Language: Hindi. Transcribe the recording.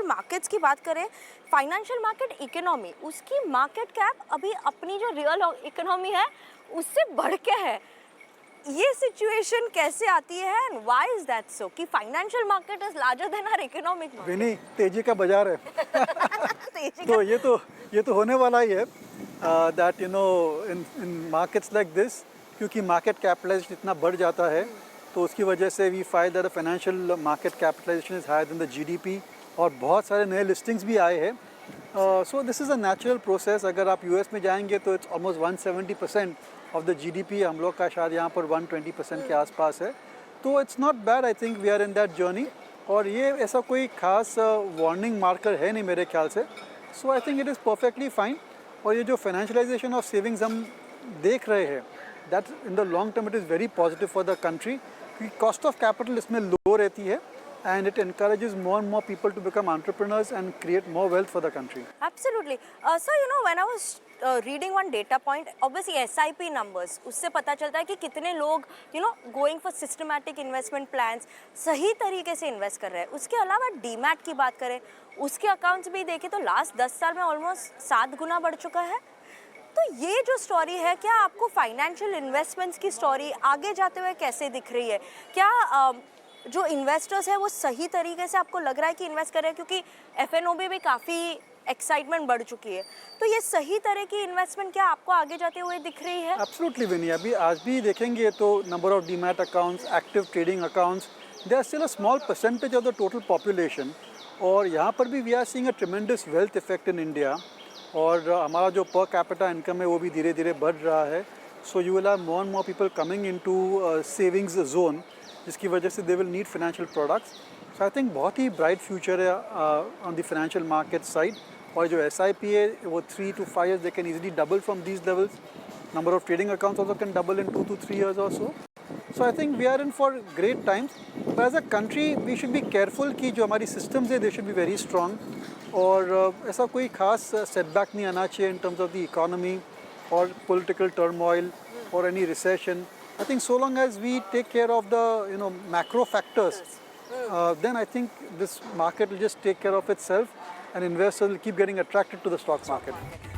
मार्केट्स की बात करें, फाइनेंशियल मार्केट इकोनॉमी, उसकी मार्केट कैप अभी अपनी जो रियल इकोनॉमी है उससे बढ़ के है। ये सिचुएशन कैसे आती है and why is that so कि financial market is larger than our economic market? विनी, तेजी का बाजार है। तेजी तो का ये तो होने वाला ही है that you know in markets like this, क्योंकि मार्केट कैपिटलाइजेशन इतना बढ़ जाता है तो उसकी वजह से we file that the financial market capitalisation is higher than the GDP, और बहुत सारे नए लिस्टिंग्स भी आए हैं। So this is a natural process. अगर आप यूएस में जाएंगे तो it's almost 170% of the GDP, हम लोग का शायद यहाँ पर 120% के आसपास है। तो it's not bad, I think we are in that journey, और ये ऐसा कोई खास वार्निंग मार्कर है नहीं मेरे ख्याल से। So I think it is perfectly fine. और ये जो फाइनेंशियलाइजेशन ऑफ सेविंग्स हम देख रहे हैं, that in the long term it is very positive for the country, क्योंकि कॉस्ट ऑफ कैपिटल इसमें लो रहती है and it encourages more and more people to become entrepreneurs and create more wealth for the country. Absolutely. So you know when I was reading one data point, obviously SIP numbers, उससे पता चलता है कि कितने लोग going for systematic investment plans, सही तरीके से इन्वेस्ट कर रहे हैं। उसके अलावा डीमैट की बात करें, उसके अकाउंट्स भी देखें तो लास्ट 10 साल में ऑलमोस्ट 7 गुना बढ़ चुका है। तो ये जो स्टोरी है, क्या आपको फाइनेंशियल इन्वेस्टमेंट्स की स्टोरी आगे जाते हुए कैसे दिख रही है? क्या जो इन्वेस्टर्स है वो सही तरीके से आपको लग रहा है कि इन्वेस्ट कर रहे हैं, क्योंकि एफएनओबी भी काफ़ी एक्साइटमेंट बढ़ चुकी है, तो ये सही तरह की इन्वेस्टमेंट क्या आपको आगे जाते हुए दिख रही है? एब्सोल्युटली विनी, अभी आज भी देखेंगे तो number of demat accounts, active trading accounts, they are still a small percentage of the total population, और यहाँ पर भी we are seeing a tremendous wealth effect in India, और हमारा जो पर कैपिटा इनकम है वो भी धीरे धीरे बढ़ रहा है। So you will have more and more people coming into savings zone, जिसकी वजह से they will need financial products. So I think बहुत ही ब्राइट फ्यूचर है on the financial market side, और जो SIP है वो 3 to 5 years they can easily double from these levels. Number of trading accounts also can double in 2 to 3 years और सो। सो I think we are in for great times, but as a country we should be careful कि जो हमारी सिस्टम्स है they should be very strong, और ऐसा कोई खास सेटबैक नहीं आना चाहिए in terms of the economy और पॉलिटिकल टर्मोइल और any recession. I think so long as we take care of the macro factors, then I think this market will just take care of itself, and investors will keep getting attracted to the stock market.